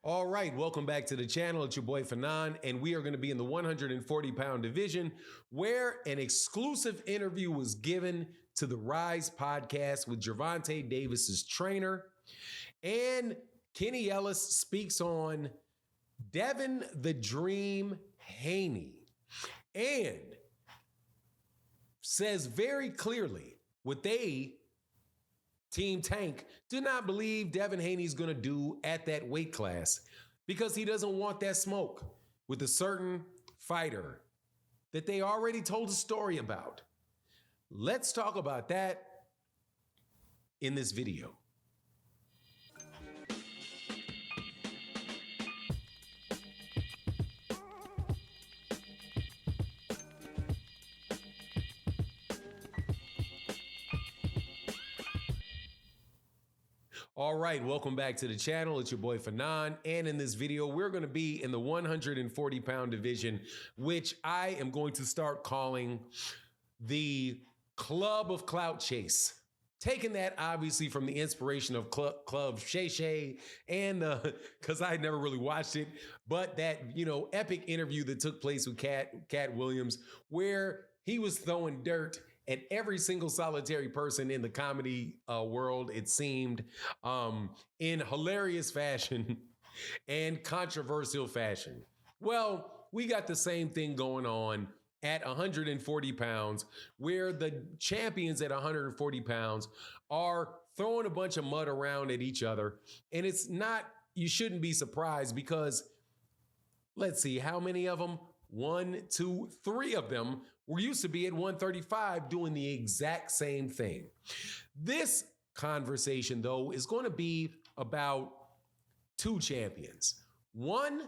All right, welcome back to the channel. It's your boy Fanon, and we are going to be in the 140-pound division where an exclusive interview was given to the Rise podcast with Gervonta Davis's trainer. And Kenny Ellis speaks on Devin the Dream Haney and says very clearly what they, Team Tank, do not believe Devin Haney's going to do at that weight class because he doesn't want that smoke with a certain fighter that they already told a story about. Let's talk about that in this video. All right, welcome back to the channel. It's your boy Fanon, and in this video, we're going to be in the 140-pound division, which I am going to start calling the Club of Clout Chase. Taking that obviously from the inspiration of Club Shay Shay, and because I had never really watched it, but that epic interview that took place with Cat Williams, where he was throwing dirt at every single solitary person in the comedy world, it seemed, in hilarious fashion and controversial fashion. Well, we got the same thing going on at 140 pounds, where the champions at 140 pounds are throwing a bunch of mud around at each other. And it's not, you shouldn't be surprised because, let's see, how many of them? 1, 2, 3 of them were used to be at 135 doing the exact same thing. This conversation, though, is going to be about two champions. One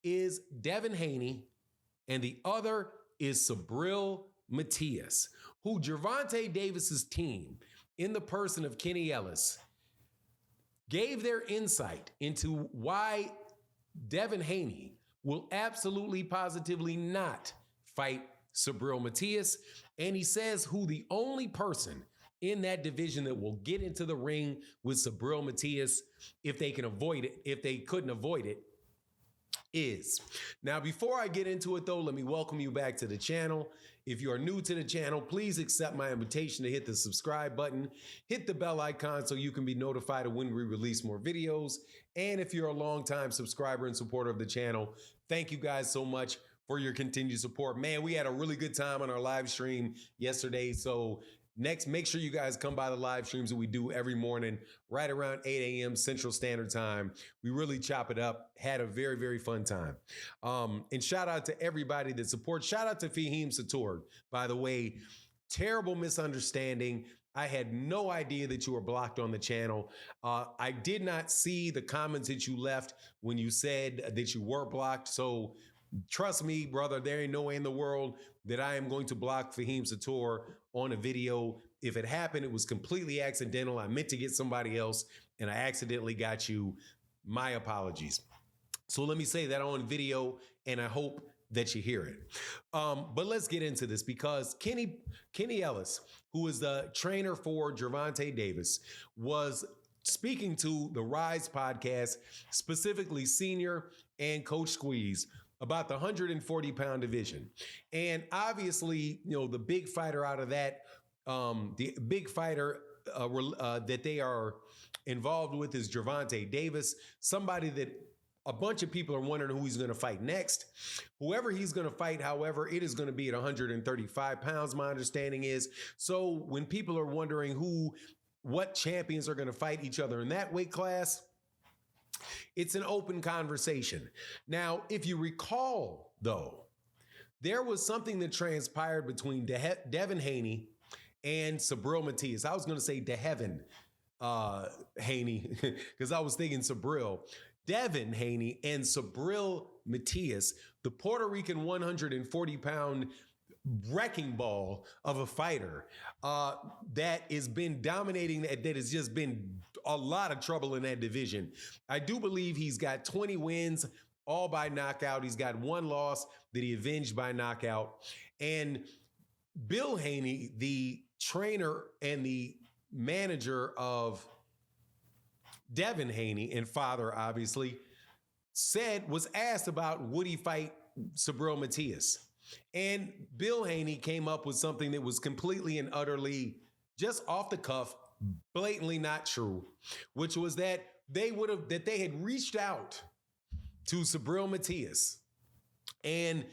is Devin Haney, and the other is Subril Matias, who Gervonta Davis's team, in the person of Kenny Ellis, gave their insight into why Devin Haney will absolutely positively not fight Subril Matias. And he says who the only person in that division that will get into the ring with Subril Matias, if they can avoid it, if they couldn't avoid it, is. Now, before I get into it, though, let me welcome you back to the channel. If you are new to the channel, please accept my invitation to hit the subscribe button, hit the bell icon so you can be notified of when we release more videos. And if you're a longtime subscriber and supporter of the channel, thank you guys so much for your continued support. Man, we had a really good time on our live stream yesterday. So next, make sure you guys come by the live streams that we do every morning, right around 8 a.m. Central Standard Time. We really chop it up. Had a very, very fun time. And shout out to everybody that supports. Shout out to Fahim Sator, by the way. Terrible misunderstanding. I had no idea that you were blocked on the channel. I did not see the comments that you left when you said that you were blocked. So trust me, brother, there ain't no way in the world that I am going to block Fahim Sator on a video. If it happened, it was completely accidental. I meant to get somebody else, and I accidentally got you. My apologies. So let me say that on video, and I hope that you hear it. But let's get into this, because Kenny Ellis, who is the trainer for Gervonta Davis, was speaking to the Rise podcast, specifically Senior and Coach Squeeze, about the 140-pound division. And obviously, the big fighter out of that, the big fighter that they are involved with is Gervonta Davis, somebody that a bunch of people are wondering who he's going to fight next. Whoever he's going to fight, however, it is going to be at 135 pounds, my understanding is. So when people are wondering what champions are going to fight each other in that weight class, it's an open conversation. Now, if you recall, though, there was something that transpired between Devin Haney and Subril Matias. I was going to say Devin Haney because I was thinking Subril. Devin Haney and Subril Matias, the Puerto Rican 140-pound wrecking ball of a fighter that has been dominating, that has just been a lot of trouble in that division. I do believe he's got 20 wins, all by knockout. He's got one loss that he avenged by knockout. And Bill Haney, the trainer and the manager of Devin Haney and father, obviously, was asked about would he fight Subril Matias. And Bill Haney came up with something that was completely and utterly just off the cuff, blatantly not true, which was that they had reached out to Subril Matias and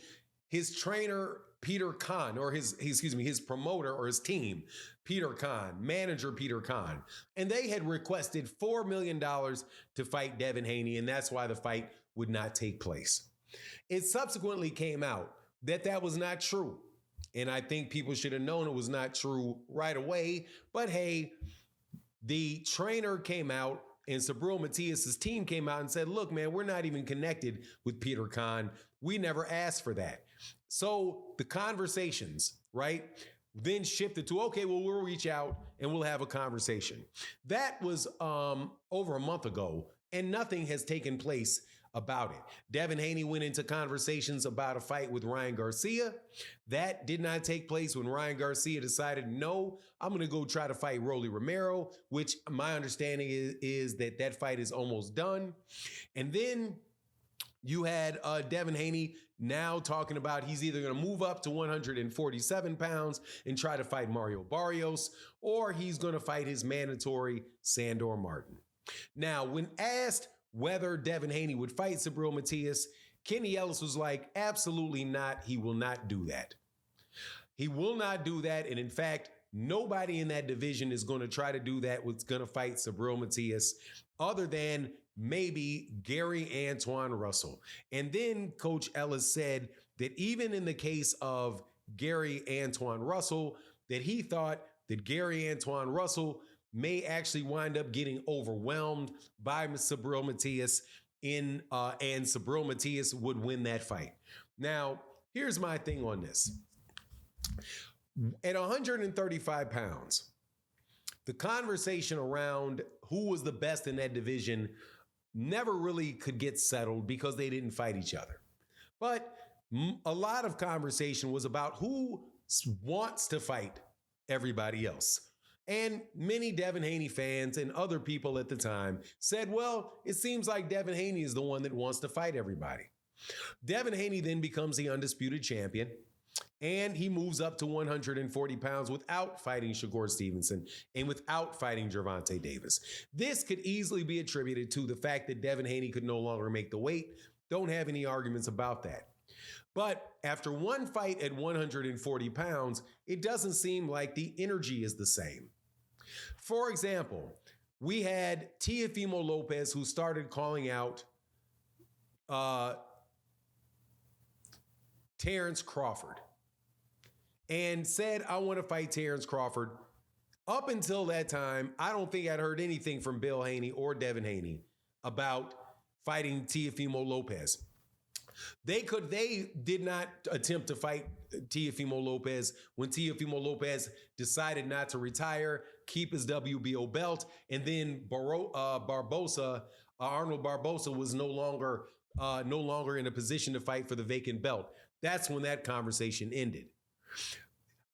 his trainer Peter Khan, or his promoter or his team, Peter Khan, manager Peter Khan. And they had requested $4 million to fight Devin Haney, and that's why the fight would not take place. It subsequently came out that that was not true. And I think people should have known it was not true right away. But hey, the trainer came out and Subril Matias' team came out and said, look, man, we're not even connected with Peter Khan. We never asked for that. So the conversations, right, then shifted to, okay, well, we'll reach out and we'll have a conversation. That was over a month ago, and nothing has taken place about it. Devin Haney went into conversations about a fight with Ryan Garcia. That did not take place when Ryan Garcia decided, no, I'm going to go try to fight Rolly Romero, which my understanding is that that fight is almost done. And then you had Devin Haney now talking about he's either going to move up to 147 pounds and try to fight Mario Barrios, or he's going to fight his mandatory Sandor Martin. Now, when asked whether Devin Haney would fight Subril Matias, Kenny Ellis was like, absolutely not. He will not do that. He will not do that. And in fact, nobody in that division is going to try to do that. What's going to fight Subril Matias other than maybe Gary Antoine Russell. And then Coach Ellis said that even in the case of Gary Antoine Russell, that he thought that Gary Antoine Russell may actually wind up getting overwhelmed by Subril Matias and Subril Matias would win that fight. Now, here's my thing on this. At 135 pounds, the conversation around who was the best in that division never really could get settled because they didn't fight each other. But a lot of conversation was about who wants to fight everybody else. And many Devin Haney fans and other people at the time said, well, it seems like Devin Haney is the one that wants to fight everybody. Devin Haney then becomes the undisputed champion, and he moves up to 140 pounds without fighting Shakur Stevenson and without fighting Gervonta Davis. This could easily be attributed to the fact that Devin Haney could no longer make the weight. Don't have any arguments about that. But after one fight at 140 pounds, it doesn't seem like the energy is the same. For example, we had Teofimo Lopez, who started calling out Terrence Crawford and said, I want to fight Terrence Crawford. Up until that time, I don't think I'd heard anything from Bill Haney or Devin Haney about fighting Teofimo Lopez. They did not attempt to fight Teofimo Lopez when Teofimo Lopez decided not to retire, keep his WBO belt, and then Arnold Barbosa was no longer in a position to fight for the vacant belt. That's when that conversation ended.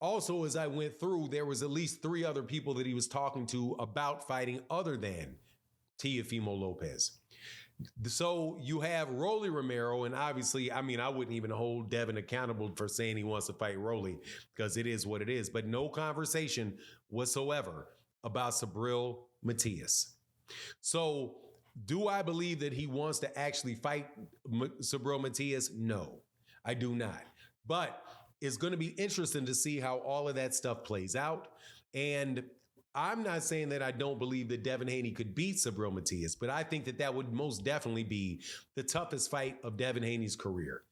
Also, as I went through, there was at least 3 other people that he was talking to about fighting other than Teofimo Lopez. So you have Rolly Romero, and obviously, I mean, I wouldn't even hold Devin accountable for saying he wants to fight Rolly because it is what it is, but no conversation whatsoever about Subril Matias. So do I believe that he wants to actually fight Subril Matias? No, I do not. But it's going to be interesting to see how all of that stuff plays out. And I'm not saying that I don't believe that Devin Haney could beat Subril Matias, but I think that that would most definitely be the toughest fight of Devin Haney's career.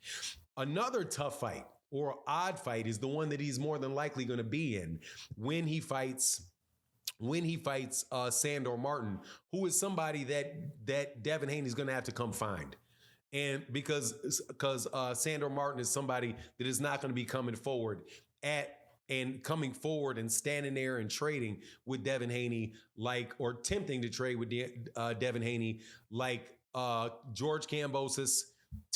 Another tough fight or odd fight is the one that he's more than likely going to be in when he fights Sandor Martin, who is somebody that Devin Haney is going to have to come find. And because Sandor Martin is somebody that is not going to be coming forward and standing there and trading with Devin Haney, or attempting to trade with Devin Haney, like George Kambosos,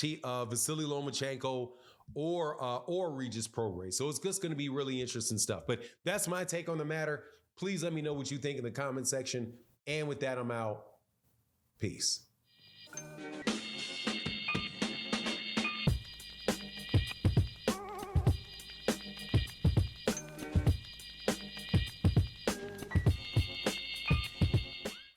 Vasily Lomachenko, or Regis Prograis. So it's just going to be really interesting stuff. But that's my take on the matter. Please let me know what you think in the comment section. And with that, I'm out. Peace.